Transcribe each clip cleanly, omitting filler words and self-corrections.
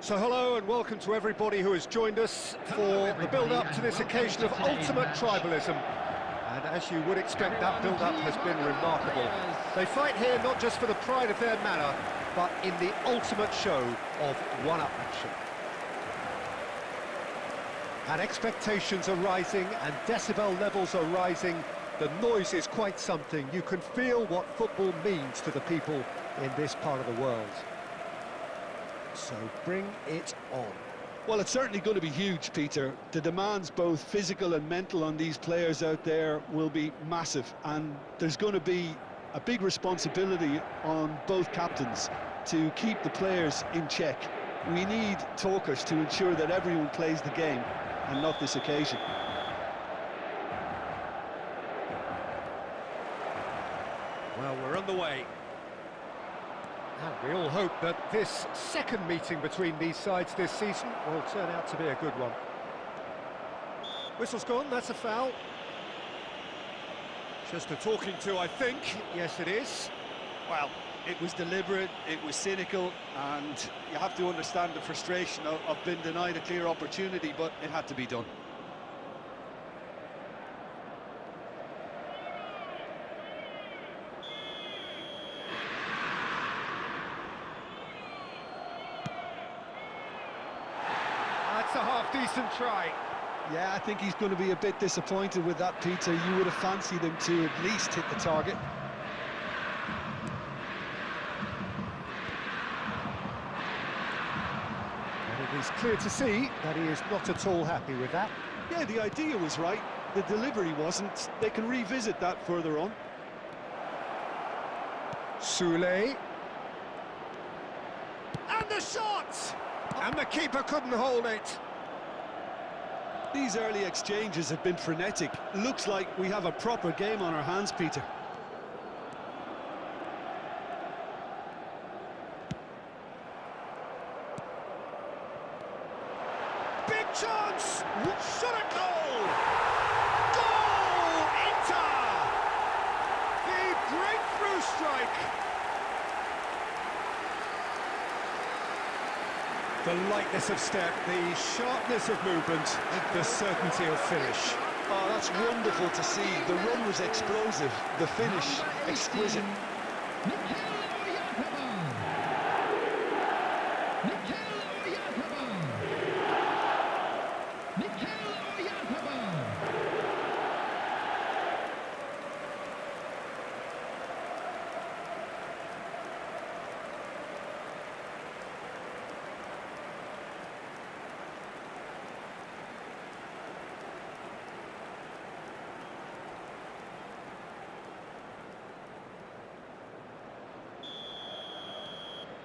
So hello and welcome to everybody who has joined us for the build-up to this occasion of ultimate tribalism. And as you would expect, that build-up has been remarkable. They fight here not just for the pride of their manor, but in the ultimate show of one-up action. And expectations are rising and decibel levels are rising. The noise is quite something. You can feel what football means to the people in this part of the world. So bring it on. Well, it's certainly going to be huge, Peter. The demands, both physical and mental, on these players out there will be massive, and there's going to be a big responsibility on both captains to keep the players in check. We need talkers to ensure that everyone plays the game, and not this occasion. Well, we're on the way. And we all hope that this second meeting between these sides this season will turn out to be a good one. Whistle's gone, that's a foul. Just a talking to, I think. Yes, it is. Well, it was deliberate, it was cynical, and you have to understand the frustration of being denied a clear opportunity, but it had to be done. That's a half-decent try. Yeah, I think he's going to be a bit disappointed with that, Peter. You would have fancied him to at least hit the target. And it is clear to see that he is not at all happy with that. Yeah, the idea was right, the delivery wasn't. They can revisit that further on. Soulé. And the shot! And the keeper couldn't hold it. These early exchanges have been frenetic. Looks like we have a proper game on our hands, Peter. Big chance! Shot at goal! Goal! Inter! The breakthrough strike! The lightness of step, the sharpness of movement, the certainty of finish. Oh, that's wonderful to see. The run was explosive, the finish exquisite.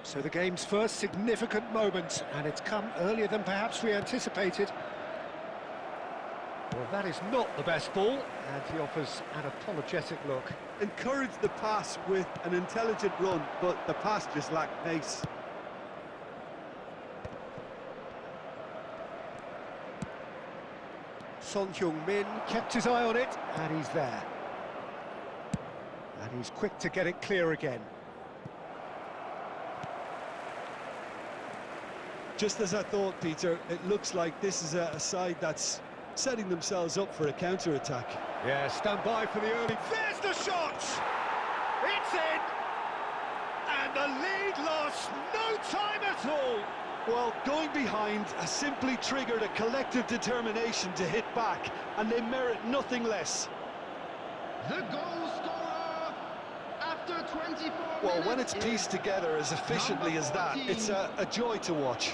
So the game's first significant moment, and it's come earlier than perhaps we anticipated. Well, that is not the best ball, and he offers an apologetic look. Encouraged the pass with an intelligent run, but the pass just lacked pace. Son Heung-min kept his eye on it, and he's there. And he's quick to get it clear again. Just as I thought, Peter, it looks like this is a side that's setting themselves up for a counter-attack. Yeah, stand by for the early... There's the shot! It's in! And the lead lost no time at all! Well, going behind has simply triggered a collective determination to hit back, and they merit nothing less. The goal scorer after 24 minutes. Well, when it's pieced together as efficiently as that, it's a joy to watch.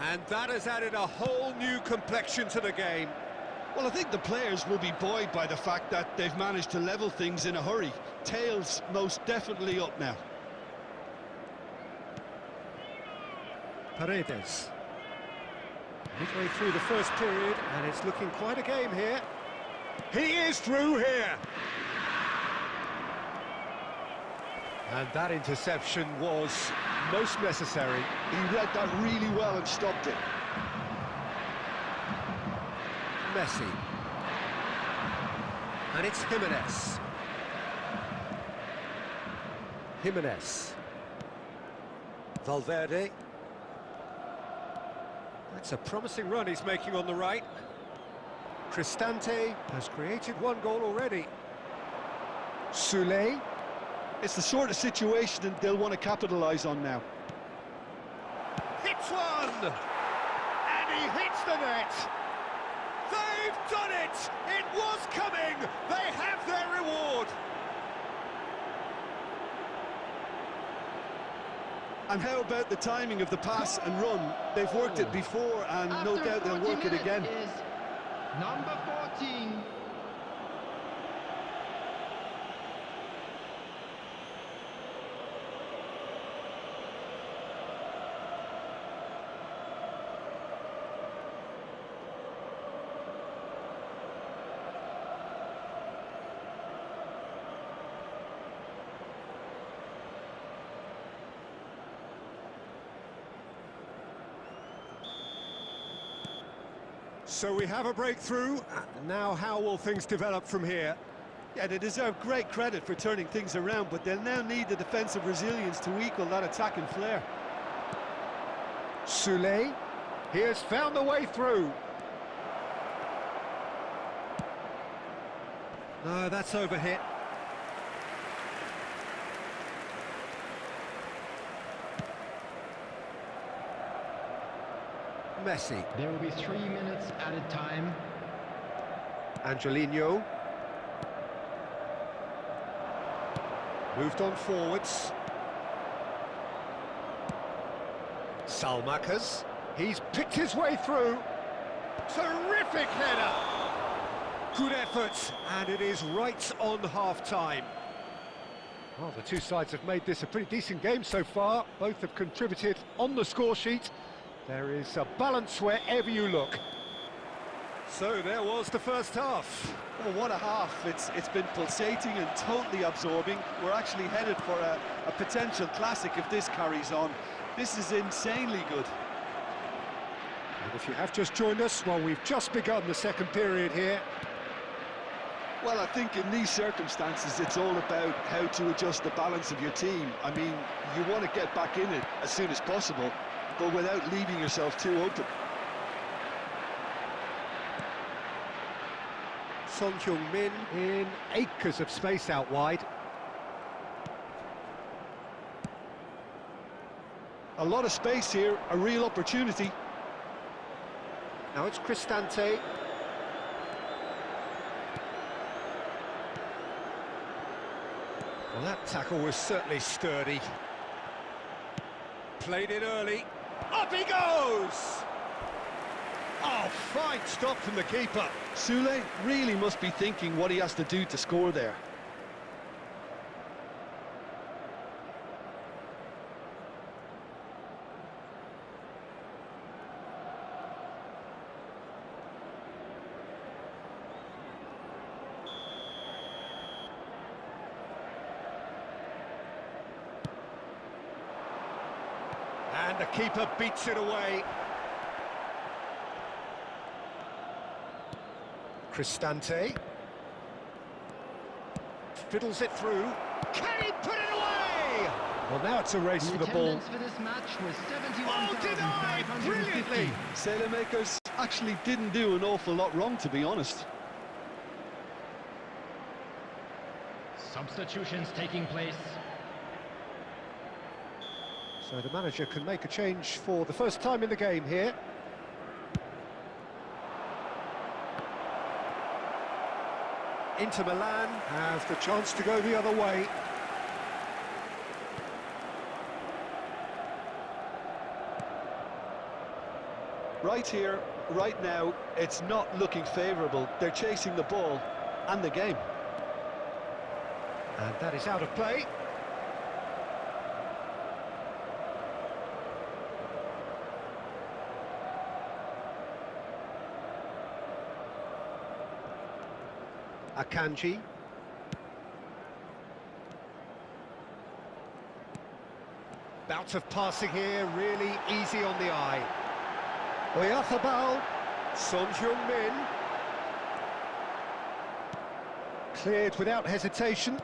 And that has added a whole new complexion to the game. Well, I think the players will be buoyed by the fact that they've managed to level things in a hurry. Tails most definitely up now. Paredes. Midway through the first period, and it's looking quite a game here. He is through here! And that interception was most necessary. He read that really well and stopped it. Messi. And it's Jimenez. Jimenez. Valverde. That's a promising run he's making on the right. Cristante has created one goal already. Soulé. It's the sort of situation that they'll want to capitalise on now. Hits one! And he hits the net! They've done it! It was coming! They have their reward! And how about the timing of the pass and run? They've worked it before, and no doubt they'll work it again. Is number 14. So we have a breakthrough. Now how will things develop from here? Yeah, they deserve great credit for turning things around, but they'll now need the defensive resilience to equal that attacking flair. Soulé, he has found the way through. No, that's overhit. Messi. There will be 3 minutes added time. Angelino. Moved on forwards. Salmakas. He's picked his way through. Terrific header. Good effort, and it is right on half-time. Well, the two sides have made this a pretty decent game so far. Both have contributed on the score sheet. There is a balance wherever you look. So there was the first half. Well, what a half. It's been pulsating and totally absorbing. We're actually headed for a potential classic if this carries on. This is insanely good. And if you have just joined us, well, we've just begun the second period here. Well, I think in these circumstances, it's all about how to adjust the balance of your team. I mean, you want to get back in it as soon as possible, but without leaving yourself too open. Son Heung-min in acres of space out wide. A lot of space here, a real opportunity. Now it's Cristante. Well, that tackle was certainly sturdy. Played it early. Up he goes! Oh, fine stop from the keeper. Soulé really must be thinking what he has to do to score there. And the keeper beats it away. Cristante. Fiddles it through. Can he put it away? Well, now it's a race for the ball. Attendance for this match was Oh, denied! 71,550. Brilliantly! Sailor-makers actually didn't do an awful lot wrong, to be honest. Substitutions taking place. So the manager can make a change for the first time in the game here. Inter Milan have the chance to go the other way. Right here, right now, it's not looking favourable. They're chasing the ball and the game. And that is out of play. Akanji. Bout of passing here, really easy on the eye. Oyarzabal, Son Heung-min. Cleared without hesitation.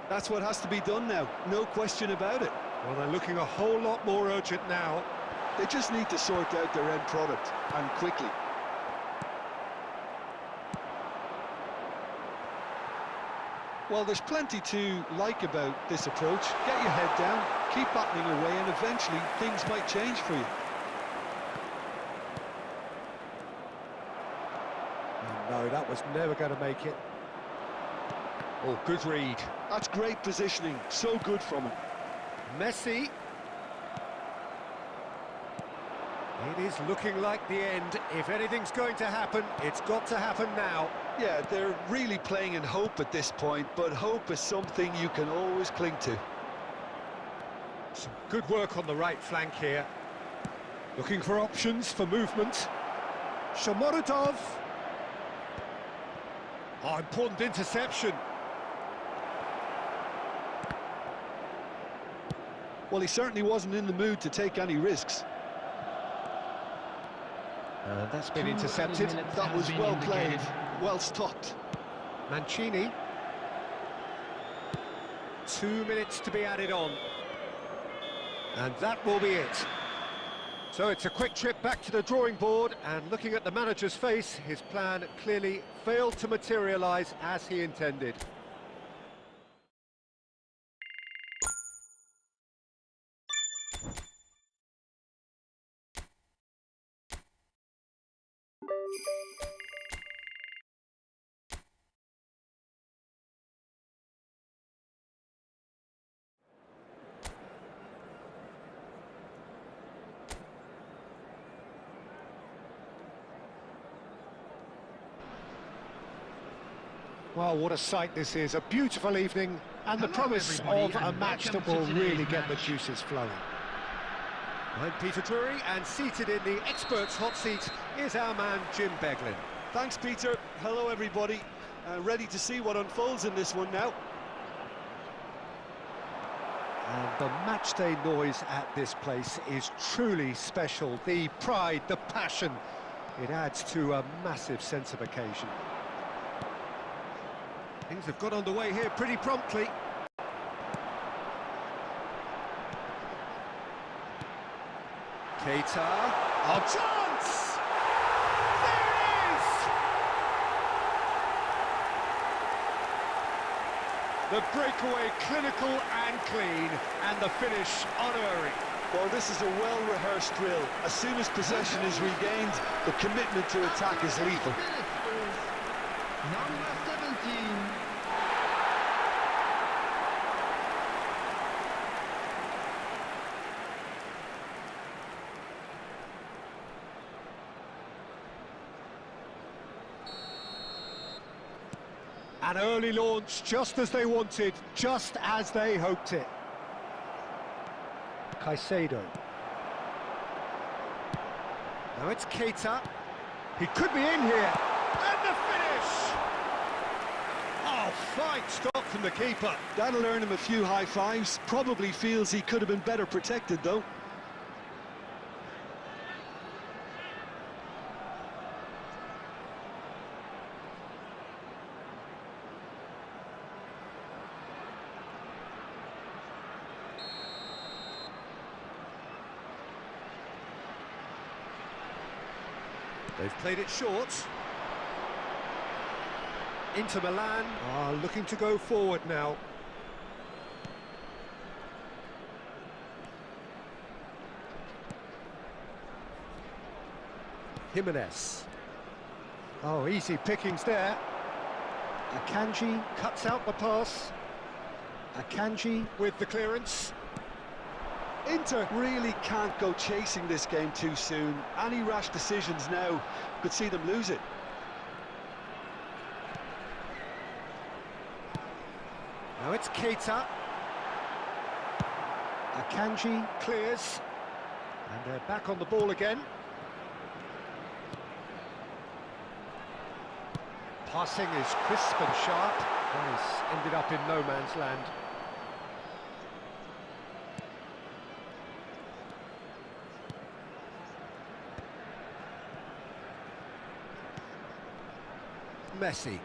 That's what has to be done now, no question about it. Well, they're looking a whole lot more urgent now. They just need to sort out their end product, and quickly. Well, there's plenty to like about this approach. Get your head down, keep battling away, and eventually things might change for you. Oh, no, that was never going to make it. Oh, good read. That's great positioning, so good from him. Messi. It is looking like the end. If anything's going to happen, it's got to happen now. Yeah, they're really playing in hope at this point, but hope is something you can always cling to. Some good work on the right flank here. Looking for options for movement. Shomorodov. Oh, important interception. Well, he certainly wasn't in the mood to take any risks. That's been intercepted. That was well played, well stopped. Mancini. 2 minutes to be added on. And that will be it. So it's a quick trip back to the drawing board, and looking at the manager's face, his plan clearly failed to materialise as he intended. Well, what a sight this is. A beautiful evening and the promise of a match that will really get the juices flowing. I'm Peter Drury, and seated in the experts' hot seat is our man Jim Beglin. Thanks, Peter. Hello, everybody. Ready to see what unfolds in this one now. And the matchday noise at this place is truly special. The pride, the passion, it adds to a massive sense of occasion. Things have got underway here pretty promptly. Keita. Oh, chance! There it is! The breakaway clinical and clean, and the finish unerring. Well, this is a well-rehearsed drill. As soon as possession is regained, the commitment to attack is lethal. Number 17. An early launch, just as they wanted, just as they hoped it. Caicedo. Now it's Keita. He could be in here. And the finish! Oh, fine stop from the keeper. That'll earn him a few high fives. Probably feels he could have been better protected, though. They've played it short. Inter Milan are looking to go forward now. Jimenez. Oh, easy pickings there. Akanji cuts out the pass. Akanji with the clearance. Inter really can't go chasing this game too soon. Any rash decisions now could see them lose it. Now it's Keita. Akanji clears. And they're back on the ball again. Passing is crisp and sharp. And he's ended up in no man's land. Messi.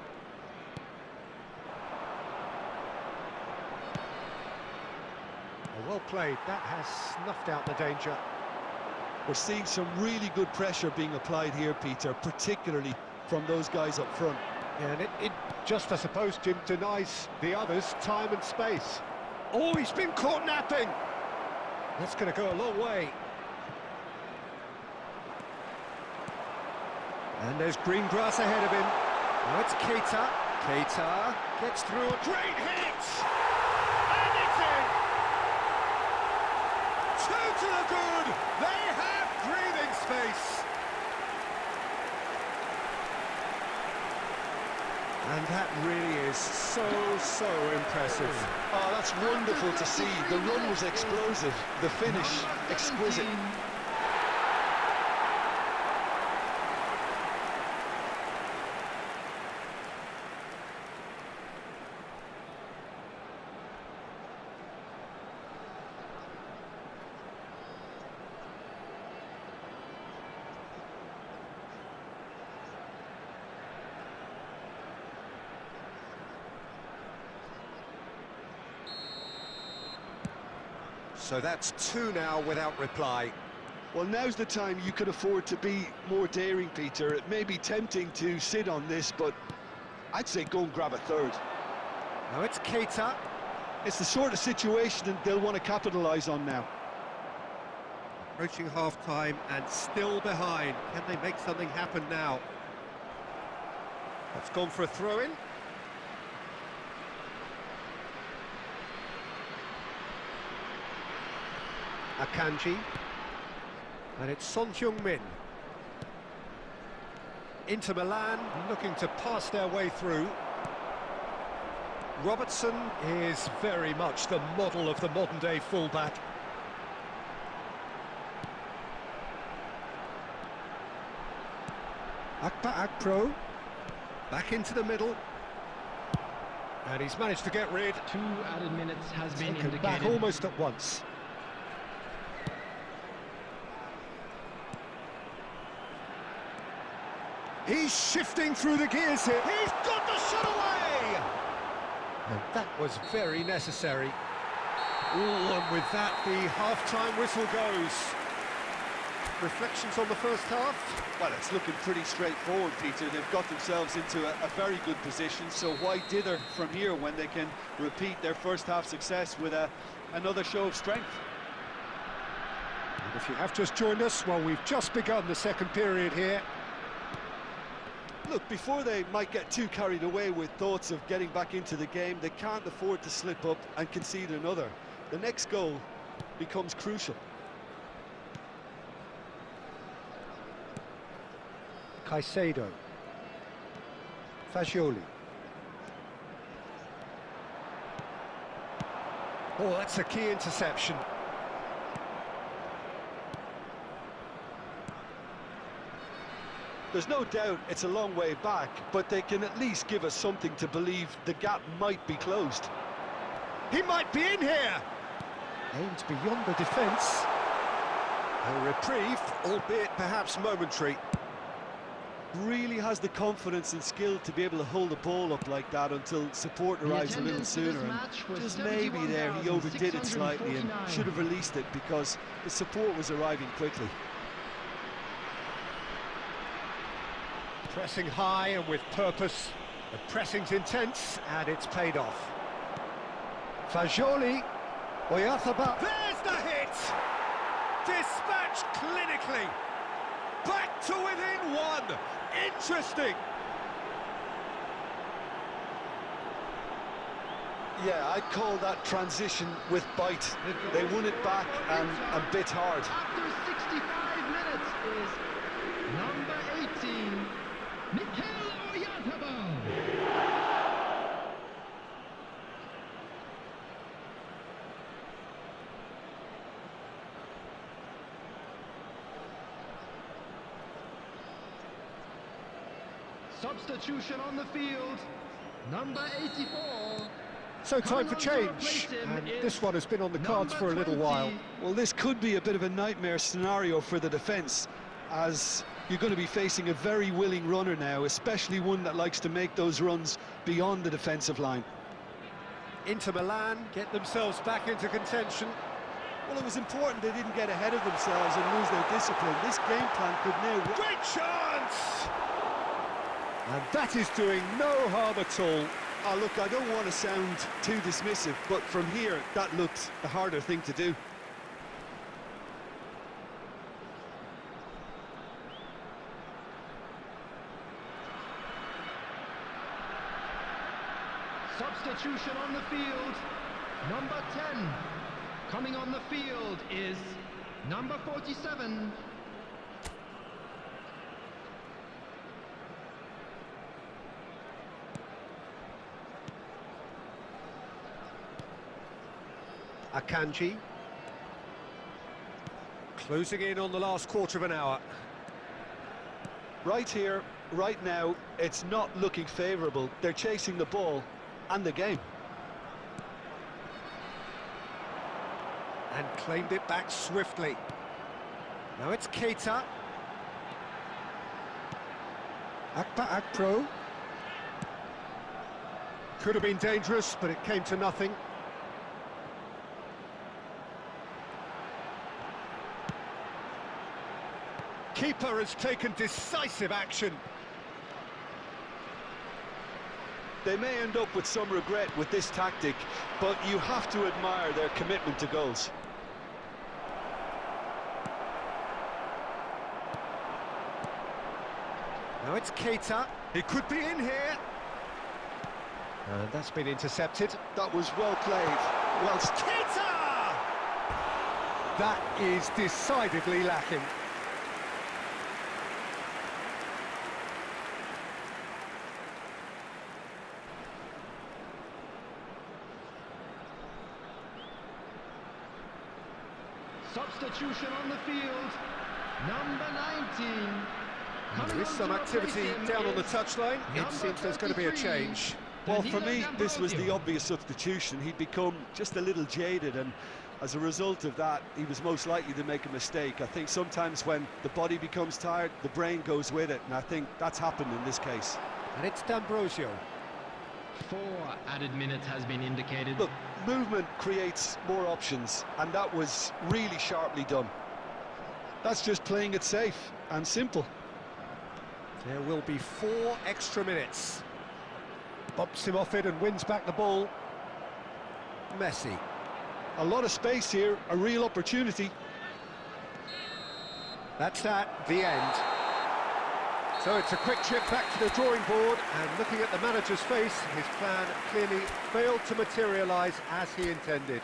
Well played, that has snuffed out the danger. We're seeing some really good pressure being applied here, Peter, particularly from those guys up front. Yeah, and it just, I suppose, Jim, denies the others time and space. Oh, he's been caught napping! That's going to go a long way. And there's green grass ahead of him. Now it's Keita. Keita gets through a great hit! And it's in! Two to the good! They have breathing space! And that really is so impressive. Oh, that's wonderful to see. The run was explosive, the finish exquisite. So that's two now without reply. Well, now's the time you could afford to be more daring, Peter. It may be tempting to sit on this, but I'd say go and grab a third. Now it's Keita. It's the sort of situation that they'll want to capitalise on now. Approaching half-time and still behind. Can they make something happen now? That's gone for a throw-in. Akanji. And it's Son Heung-min. Inter Milan looking to pass their way through. Robertson is very much the model of the modern-day fullback. Akpa Akpro. Back into the middle. And he's managed to get rid. 2 added minutes has been Taken indicated. back almost at once. He's shifting through the gears here. He's got the shot away! And that was very necessary. Ooh, and with that, the half-time whistle goes. Reflections on the first half? Well, it's looking pretty straightforward, Peter. They've got themselves into a very good position, so why dither from here when they can repeat their first half success with another show of strength? And if you have just joined us, well, we've just begun the second period here. Look, before they might get too carried away with thoughts of getting back into the game, they can't afford to slip up and concede another. The next goal becomes crucial. Caicedo. Fagioli. Oh, that's a key interception. There's no doubt it's a long way back, but they can at least give us something to believe the gap might be closed. He might be in here! Aimed beyond the defence. A reprieve, albeit perhaps momentary. Really has the confidence and skill to be able to hold the ball up like that until support arrives a little sooner. And just maybe there he overdid it slightly and should have released it because the support was arriving quickly. Pressing high and with purpose. The pressing's intense and it's paid off. Fagioli. Oyarzabal. There's the hit! Dispatched clinically. Back to within one. Interesting. Yeah, I'd call that transition with bite. They won it back and bit hard. After 65 minutes is number 18, Mikel Oyarzabal. Substitution on the field. Number 84. So time Coming for on to change, replace him and is this one has been on the cards number for a little 20. while. Well, this could be a bit of a nightmare scenario for the defence, as you're going to be facing a very willing runner now, especially one that likes to make those runs beyond the defensive line. Inter Milan get themselves back into contention. Well, it was important they didn't get ahead of themselves and lose their discipline. This game plan could now... Great chance! And that is doing no harm at all. Oh, look, I don't want to sound too dismissive, but from here, that looked the harder thing to do. Substitution on the field. Number 10. Coming on the field is number 47. Akanji. Closing in on the last quarter of an hour. Right here, right now, it's not looking favourable. They're chasing the ball and the game. And claimed it back swiftly. Now it's Keita. Akpa Akpro. Could have been dangerous, but it came to nothing. Keeper has taken decisive action. They may end up with some regret with this tactic, but you have to admire their commitment to goals. Now it's Keita. He could be in here. And that's been intercepted. That was well played. Well, Keita! That is decidedly lacking. Substitution on the field. Number 19. There is some activity down on the touchline. It seems there's going to be a change. well, for me, this was the obvious substitution. He'd become just a little jaded, and as a result of that, he was most likely to make a mistake. I think sometimes when the body becomes tired, the brain goes with it, and I think that's happened in this case. And it's D'Ambrosio. 4 added minutes has been indicated. Look, movement creates more options, and that was really sharply done. That's just playing it safe and simple. There will be 4 extra minutes. Bumps him off it and wins back the ball. Messi. A lot of space here, a real opportunity. That's that, the end. So it's a quick trip back to the drawing board, and looking at the manager's face, his plan clearly failed to materialise as he intended.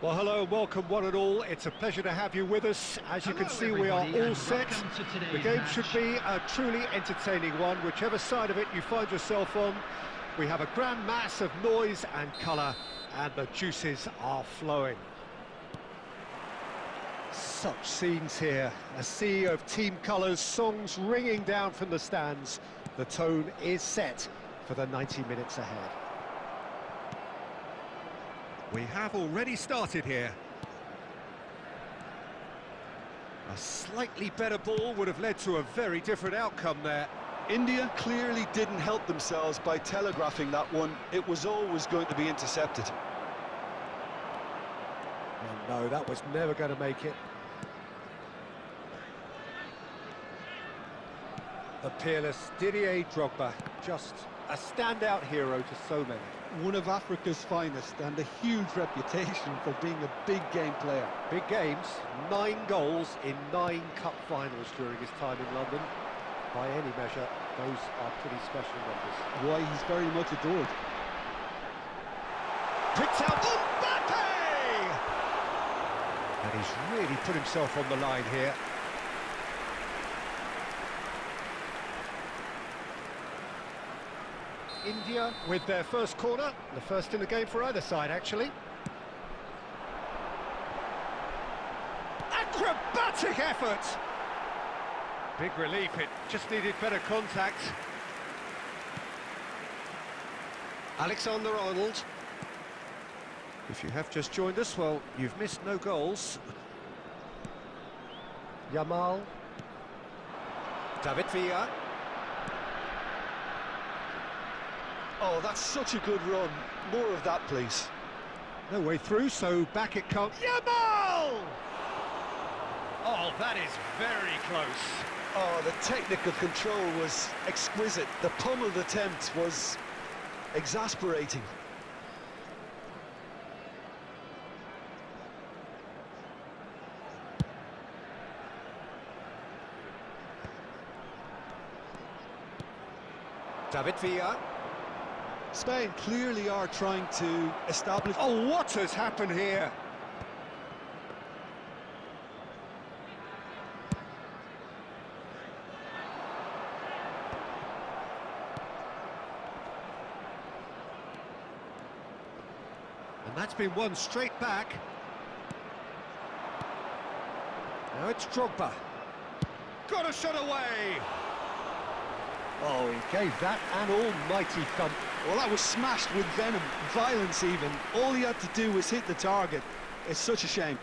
Well, hello and welcome one and all. It's a pleasure to have you with us. As you can see, we are all set. The game should be a truly entertaining one, whichever side of it you find yourself on. We have a grand mass of noise and colour, and the juices are flowing. Such scenes here, a sea of team colours, songs ringing down from the stands. The tone is set for the 90 minutes ahead. We have already started here. A slightly better ball would have led to a very different outcome there. India clearly didn't help themselves by telegraphing that one. It was always going to be intercepted. Oh no, that was never going to make it. The peerless Didier Drogba, just a standout hero to so many. One of Africa's finest and a huge reputation for being a big game player. Big games, 9 goals in 9 cup finals during his time in London. By any measure, those are pretty special numbers. Why, he's very much adored. Picks out Mbappe! And he's really put himself on the line here. India with their first corner, the first in the game for either side, actually. Acrobatic effort! Big relief, it just needed better contact. Alexander-Arnold. If you have just joined us, well, you've missed no goals. Yamal. David Villa. Oh, that's such a good run. More of that, please. No way through, so back it comes. Yamal! Oh, that is very close. Oh, the technical control was exquisite. The pummeled attempt was exasperating. David Villa. Spain clearly are trying to establish... Oh, what has happened here? And that's been won straight back. Now it's Drogba. Got a shot away! Oh, he gave that an almighty thump. Well, that was smashed with venom, violence even. All he had to do was hit the target. It's such a shame.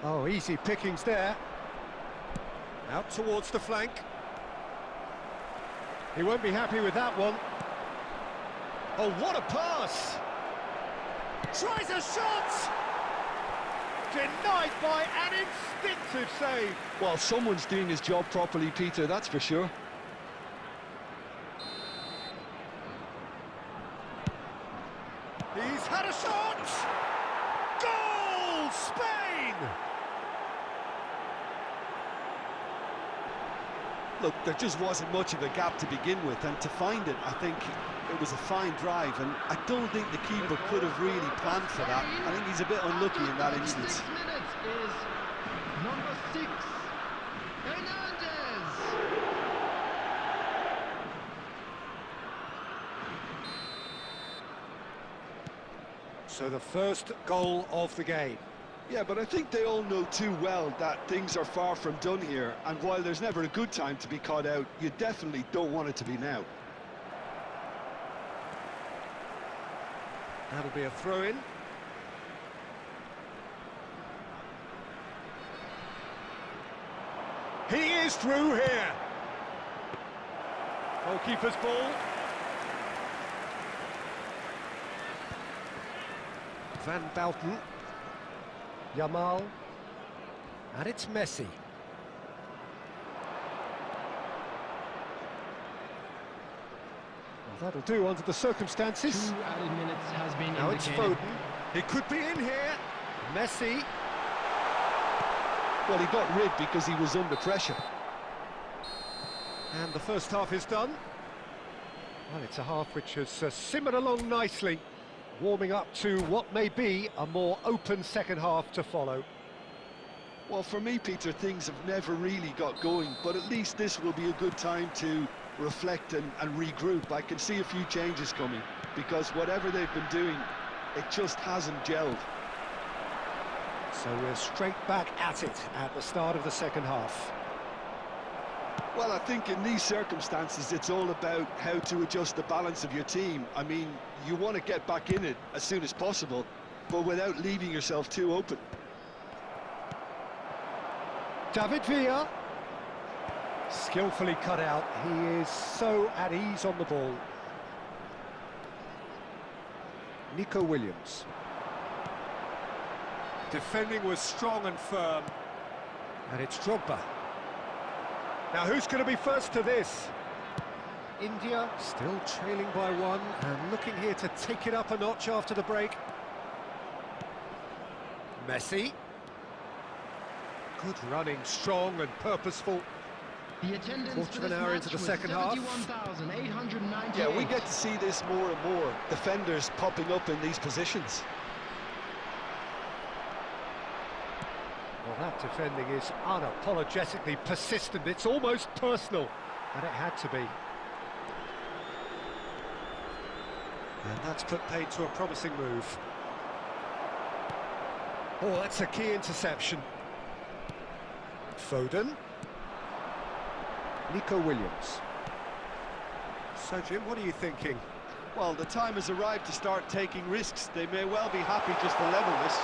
Oh, easy pickings there. Out towards the flank. He won't be happy with that one. Oh, what a pass! Tries a shot! Denied by an instinctive save. Well, someone's doing his job properly, Peter, that's for sure. He's had a shot! Goal! Spain! Look, there just wasn't much of a gap to begin with, and to find it, I think it was a fine drive, and I don't think the keeper could have really planned for that. I think he's a bit unlucky in that instance. 6 minutes is number 6, Hernandez. So the first goal of the game. Yeah, but I think they all know too well that things are far from done here, and while there's never a good time to be caught out, you definitely don't want it to be now. That'll be a throw-in. He is through here. Goalkeeper's ball. Van Bouten. Yamal. And it's Messi. Well, that'll do under the circumstances. 2 added minutes has been Now it's indicated. Foden. He could be in here. Messi. Well, he got rid because he was under pressure. And the first half is done. Well, it's a half which has simmered along nicely, warming up to what may be a more open second half to follow. Well, for me, Peter, things have never really got going, but at least this will be a good time to reflect and regroup. I can see a few changes coming, because whatever they've been doing, it just hasn't gelled. So we're straight back at it at the start of the second half. Well, I think in these circumstances, it's all about how to adjust the balance of your team. I mean, you want to get back in it as soon as possible, but without leaving yourself too open. David Villa, skillfully cut out. He is so at ease on the ball. Nico Williams. Defending was strong and firm. And it's Drogba. Now who's going to be first to this? India still trailing by one and looking here to take it up a notch after the break. Messi. Good running, strong and purposeful. The attendance Quarter of an hour into the second half. Yeah, we get to see this more and more. Defenders popping up in these positions. Well, that defending is unapologetically persistent. It's almost personal, and it had to be. And that's put paid to a promising move. Oh, that's a key interception. Foden. Nico Williams. So, Jim, what are you thinking? Well, the time has arrived to start taking risks. They may well be happy just to level this.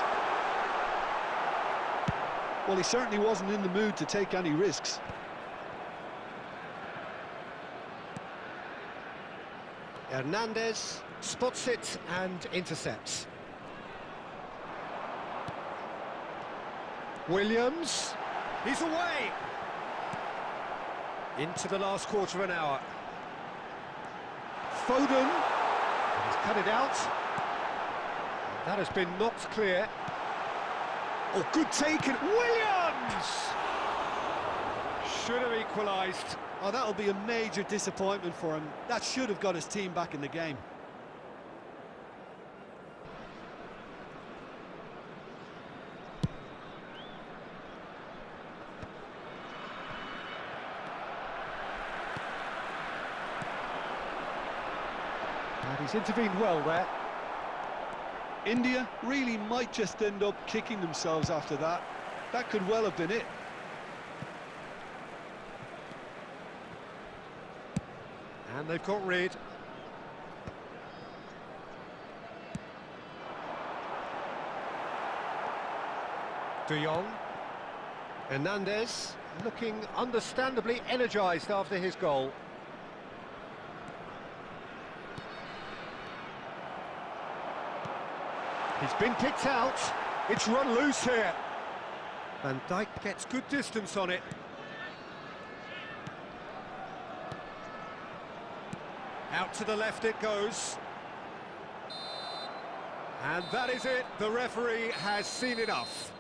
Well, he certainly wasn't in the mood to take any risks. Hernandez spots it and intercepts. Williams, he's away! Into the last quarter of an hour. Foden, he's cut it out. That has been knocked clear. Oh, good take, and Williams! Should have equalised. Oh, that'll be a major disappointment for him. That should have got his team back in the game. And he's intervened well there. India really might just end up kicking themselves after that. That could well have been it. And they've got rid. De Jong. Hernandez looking understandably energised after his goal. He's been picked out. It's run loose here. Van Dijk gets good distance on it. Out to the left it goes. And that is it. The referee has seen enough.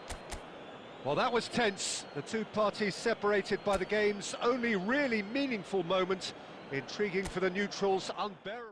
Well, that was tense. The two parties separated by the game's only really meaningful moment. Intriguing for the neutrals, unbearable.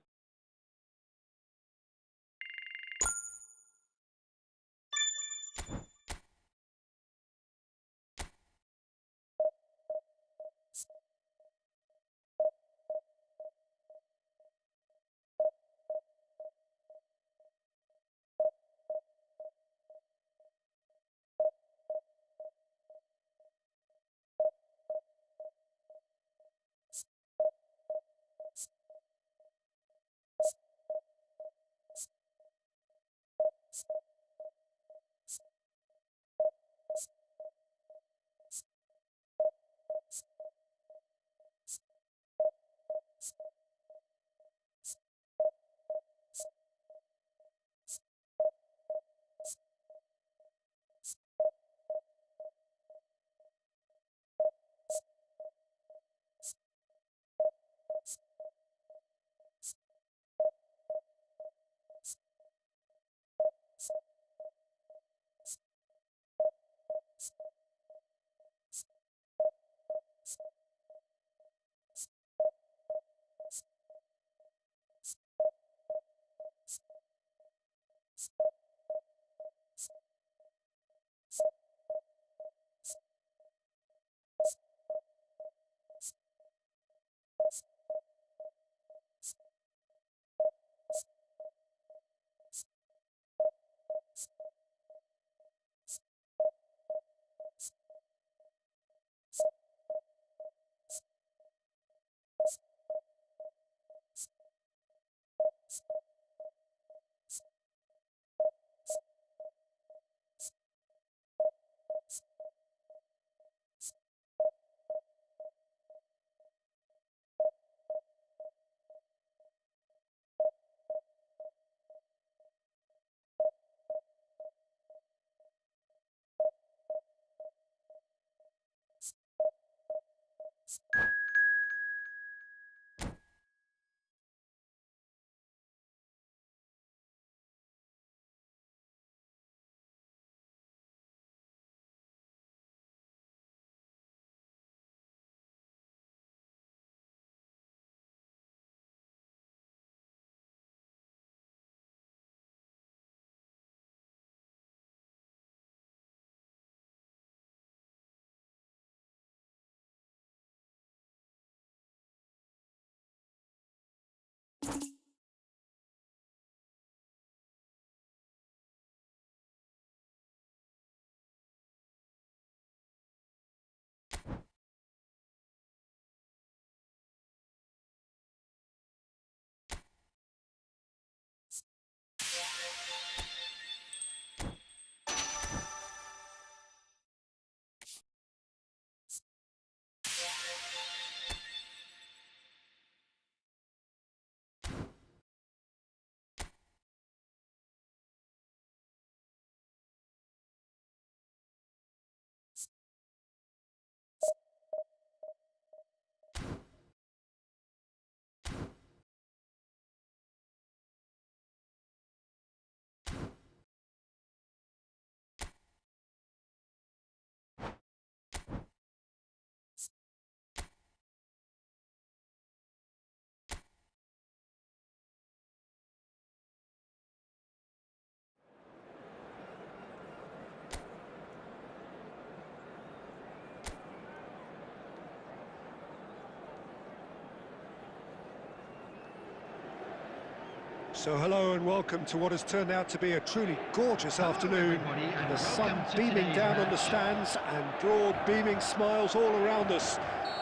So hello and welcome to what has turned out to be a truly gorgeous afternoon. The sun beaming down on the stands and broad beaming smiles all around us.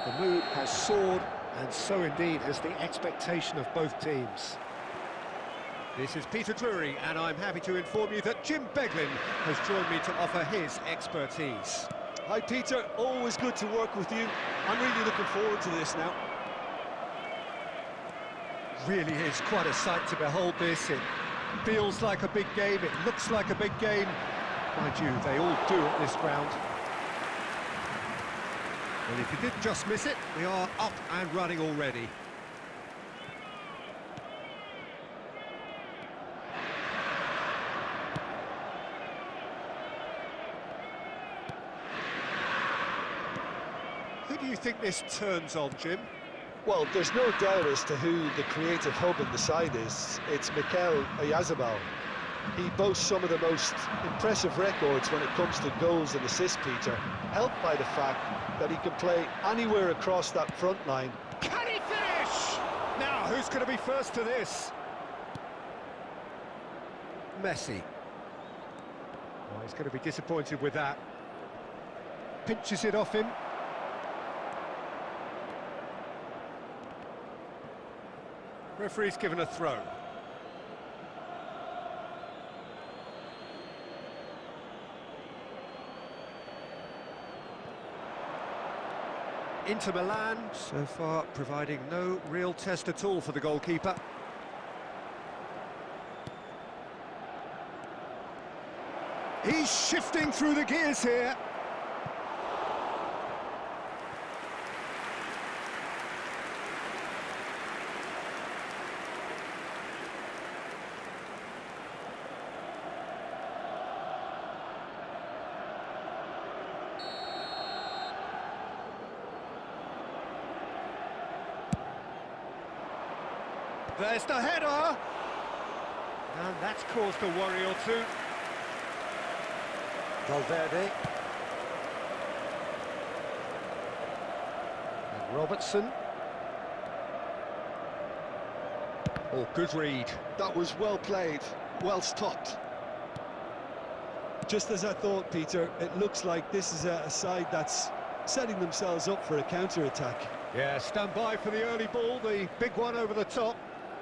The mood has soared, and so indeed has the expectation of both teams. This is Peter Drury, and I'm happy to inform you that Jim Beglin has joined me to offer his expertise. Hi Peter, always good to work with you. I'm really looking forward to this now. Really is quite a sight to behold this. It feels like a big game, it looks like a big game. Mind you, they all do at this ground. And if you did just miss it, we are up and running already. Who do you think this turns on, Jim? Well, there's no doubt as to who the creative hub in the side is. It's Mikel Oyarzabal. He boasts some of the most impressive records when it comes to goals and assists, Peter, helped by the fact that he can play anywhere across that front line. Can he finish? Now, who's going to be first to this? Messi. Oh, he's going to be disappointed with that. Pinches it off him. Referee's given a throw. Inter Milan, so far providing no real test at all for the goalkeeper. He's shifting through the gears here. There's the header! And that's caused a worry or two. Valverde. And Robertson. Oh, good read. That was well played, well stopped. Just as I thought, Peter, it looks like this is a side that's setting themselves up for a counter-attack. Yeah, stand by for the early ball, the big one over the top.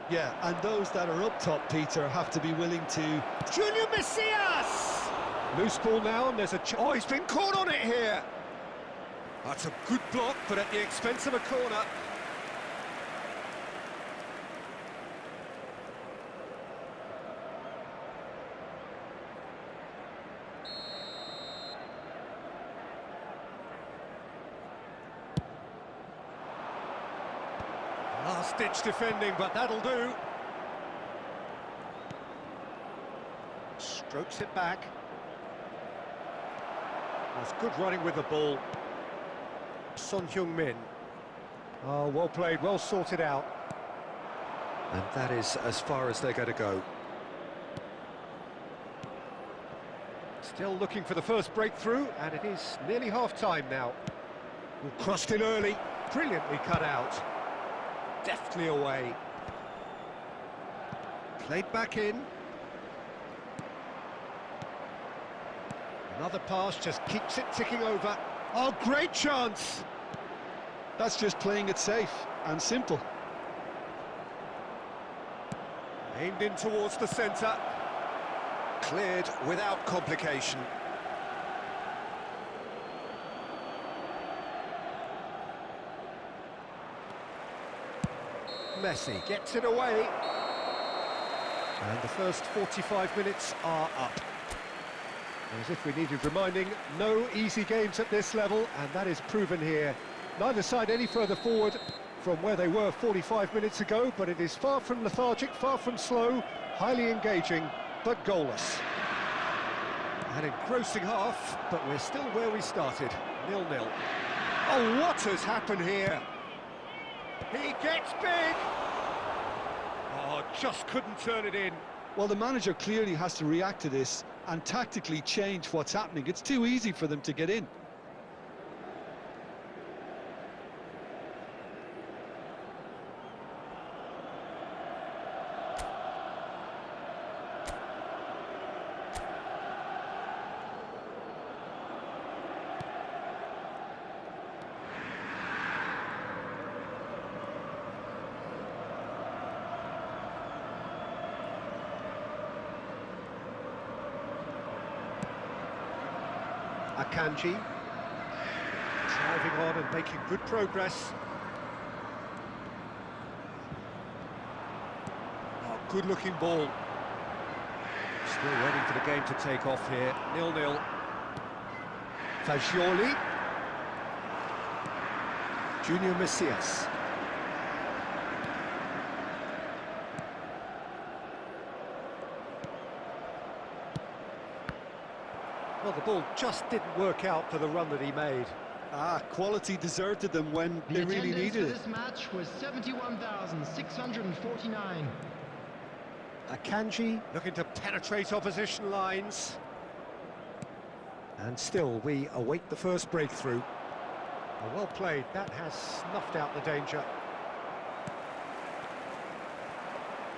Yeah, and those that are up top, Peter, have to be willing to... Junior Messias! Loose ball now, and there's a... Oh, he's been caught on it here! That's a good block, but at the expense of a corner. Last-ditch defending, but that'll do. Strokes it back. That's good running with the ball. Son Heung-min. Oh, well played, well sorted out. And that is as far as they're going to go. Still looking for the first breakthrough, and it is nearly half-time now. Crossed in early, brilliantly cut out. Deftly away. Played back in. Another pass just keeps it ticking over. Oh, great chance! That's just playing it safe and simple. Aimed in towards the centre. Cleared without complication. Messi gets it away. And the first 45 minutes are up. As if we needed reminding, no easy games at this level, and that is proven here. Neither side any further forward from where they were 45 minutes ago, but it is far from lethargic, far from slow, highly engaging, but goalless. An engrossing half, but we're still where we started, 0-0. Oh, what has happened here? He gets big! Oh, just couldn't turn it in. Well, the manager clearly has to react to this and tactically change what's happening. It's too easy for them to get in. Akanji. Driving on and making good progress. Oh, good-looking ball. Still waiting for the game to take off here. 0-0. Fagioli. Junior Messias. Well, the ball just didn't work out for the run that he made. Quality deserted them when they really needed it. This match was 71,649. Akanji looking to penetrate opposition lines. And still, we await the first breakthrough. Well played, that has snuffed out the danger.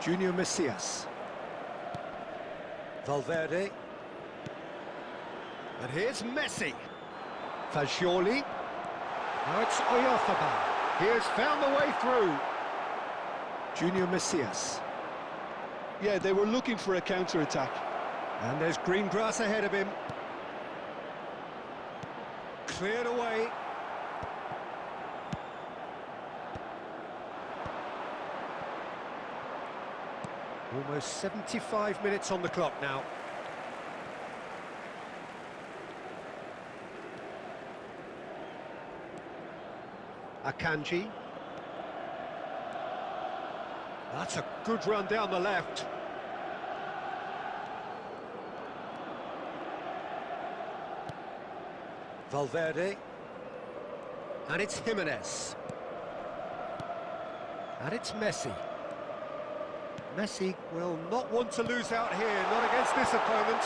Junior Messias. Valverde. And here's Messi. Fagioli. Now it's Oyarzabal. He has found the way through. Junior Messias. Yeah, they were looking for a counter-attack. And there's green grass ahead of him. Cleared away. Almost 75 minutes on the clock now. Akanji. That's a good run down the left. Valverde. And it's Jimenez. And it's Messi. Messi will not want to lose out here, not against this opponent.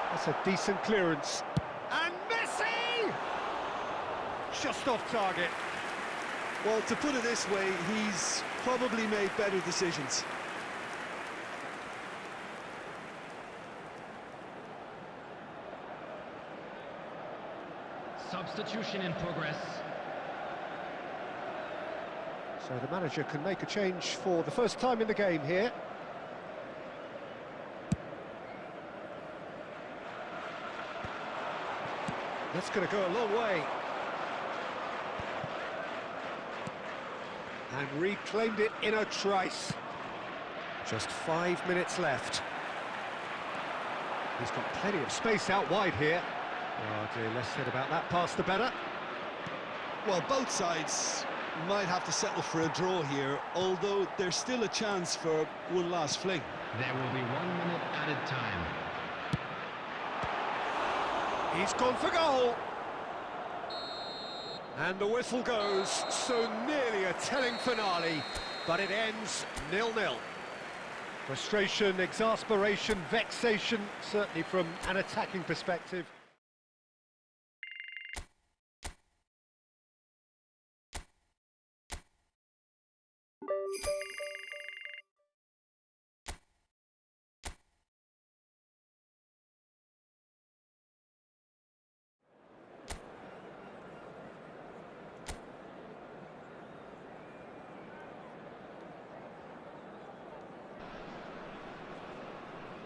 That's a decent clearance. And Messi! Just off target. Well, to put it this way, he's probably made better decisions. Substitution in progress. So the manager can make a change for the first time in the game here. That's going to go a long way. And reclaimed it in a trice. Just 5 minutes left. He's got plenty of space out wide here. Oh dear, less said about that pass the better. Well, both sides might have to settle for a draw here, although there's still a chance for one last fling. There will be 1 minute added time. He's gone for goal. And the whistle goes, so nearly a telling finale, but it ends 0-0. Frustration, exasperation, vexation, certainly from an attacking perspective.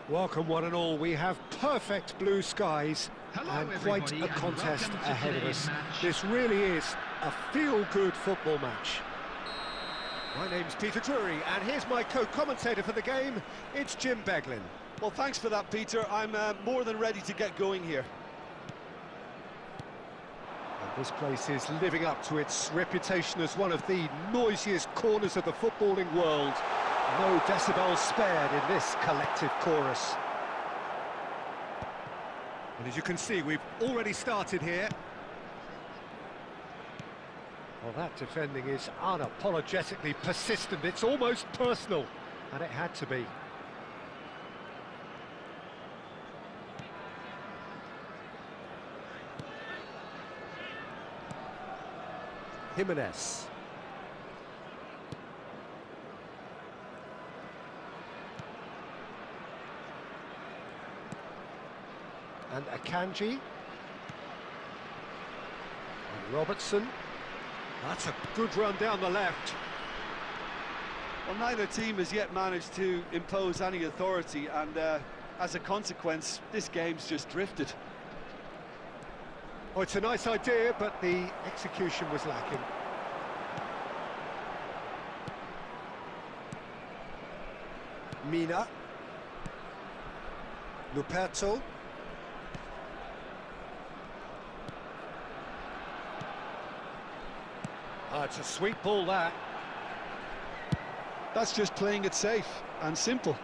Welcome one and all, we have perfect blue skies and quite a contest ahead of us. This really is a feel-good football match. My name's Peter Drury and here's my co-commentator for the game, it's Jim Beglin. Well, thanks for that, Peter. I'm more than ready to get going here. And this place is living up to its reputation as one of the noisiest corners of the footballing world. No decibels spared in this collective chorus. And as you can see, we've already started here. Well, that defending is unapologetically persistent. It's almost personal, and it had to be. Jimenez. And Akanji. And Robertson. That's a good run down the left. Well, neither team has yet managed to impose any authority, and as a consequence, this game's just drifted. Oh, it's a nice idea, but the execution was lacking. Mina. Luperto. Oh, it's a sweet ball, that. That's just playing it safe and simple.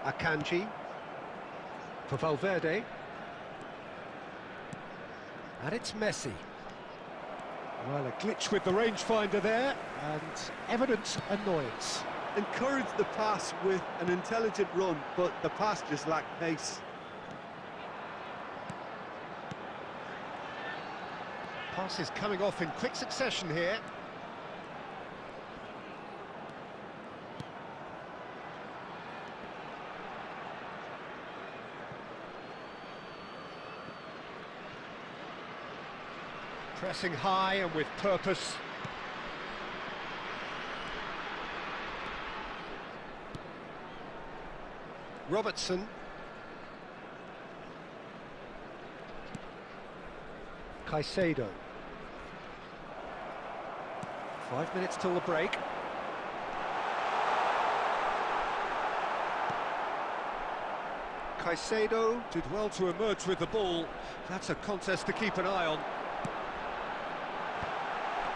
Akanji for Valverde. And it's Messi. Well, a glitch with the rangefinder there, and evident annoyance. Encouraged the pass with an intelligent run, but the pass just lacked pace. Pass is coming off in quick succession here. Pressing high and with purpose. Robertson. Caicedo. 5 minutes till the break. Caicedo did well to emerge with the ball. That's a contest to keep an eye on.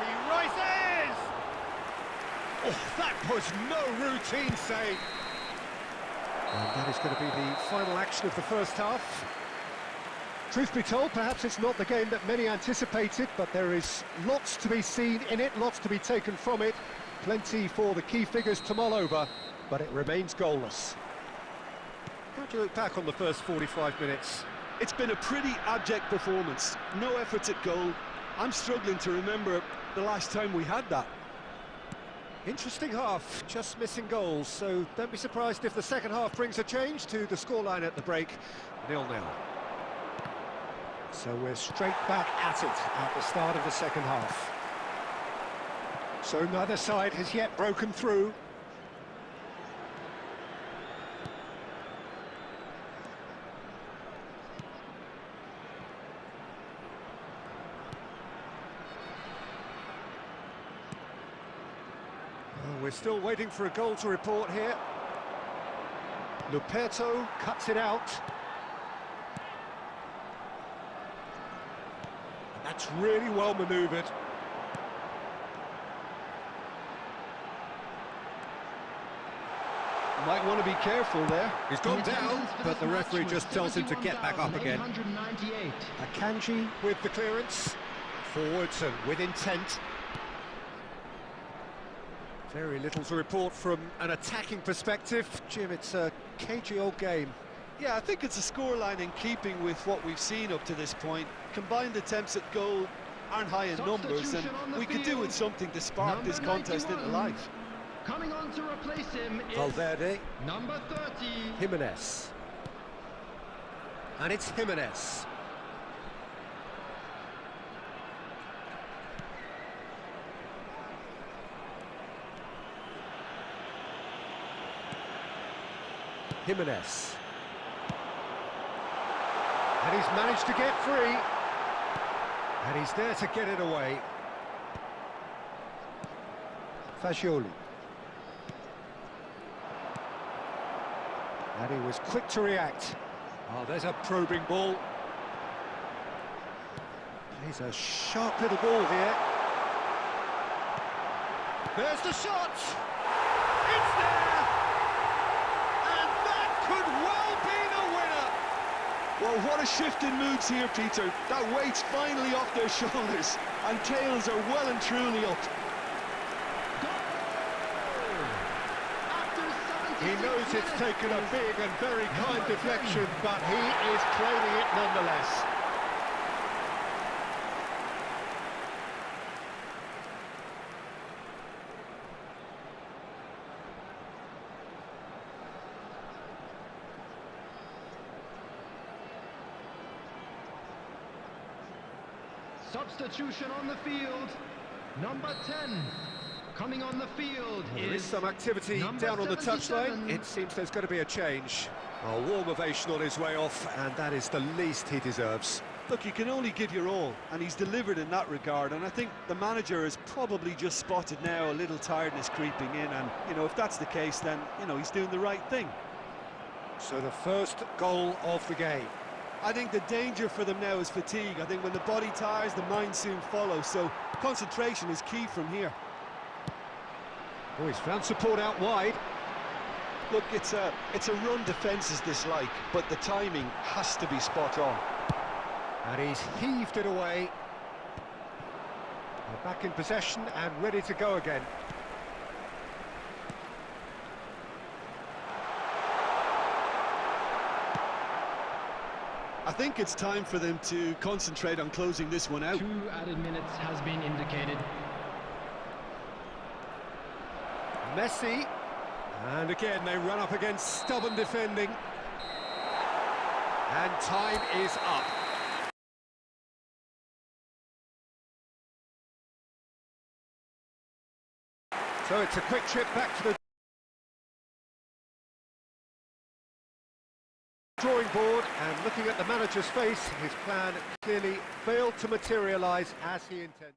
He rises! Oh, that was no routine save. And that is going to be the final action of the first half. Truth be told, perhaps it's not the game that many anticipated, but there is lots to be seen in it, lots to be taken from it. Plenty for the key figures to mull over, but it remains goalless. How do you look back on the first 45 minutes? It's been a pretty abject performance. No efforts at goal. I'm struggling to remember the last time we had that. Interesting half, just missing goals, so don't be surprised if the second half brings a change to the scoreline at the break, 0-0. So we're straight back at it at the start of the second half. So neither side has yet broken through. We're still waiting for a goal to report here. Luperto cuts it out. And that's really well manoeuvred. Might want to be careful there. He's gone down, but the referee just tells him to get back up again. Akanji with the clearance. Forwards and with intent. Very little to report from an attacking perspective. Jim, it's a cagey old game. Yeah, I think it's a scoreline in keeping with what we've seen up to this point. Combined attempts at goal aren't high in numbers, and we could do with something to spark this contest into life. Coming on to replace him is Valverde. number 30. Jimenez. And it's Jimenez. Jimenez. And he's managed to get free. And he's there to get it away. Fagioli. And he was quick to react. Oh, there's a probing ball. He's a sharp little ball here. There's the shot! It's there! And that could well be the winner! Well, what a shift in moods here, Peter. That weight's finally off their shoulders, and tails are well and truly up. He knows it's taken a big and very kind deflection, but he is claiming it nonetheless. Substitution on the field. Number 10. Coming on the field There is is some activity number down on the touchline. 77. It seems there's going to be a change. A warm ovation on his way off, and that is the least he deserves. Look, you can only give your all, and he's delivered in that regard, and I think the manager has probably just spotted now a little tiredness creeping in, and, you know, if that's the case, then, you know, he's doing the right thing. So the first goal of the game. I think the danger for them now is fatigue. I think when the body tires, the mind soon follows, so concentration is key from here. Oh, he's found support out wide. Look, it's a run defence's dislike, but the timing has to be spot on. And he's heaved it away. They're back in possession and ready to go again. I think it's time for them to concentrate on closing this one out. 2 added minutes has been indicated. Messi. And again, they run up against stubborn defending. And time is up. So it's a quick trip back to the drawing board, and looking at the manager's face, his plan clearly failed to materialise as he intended.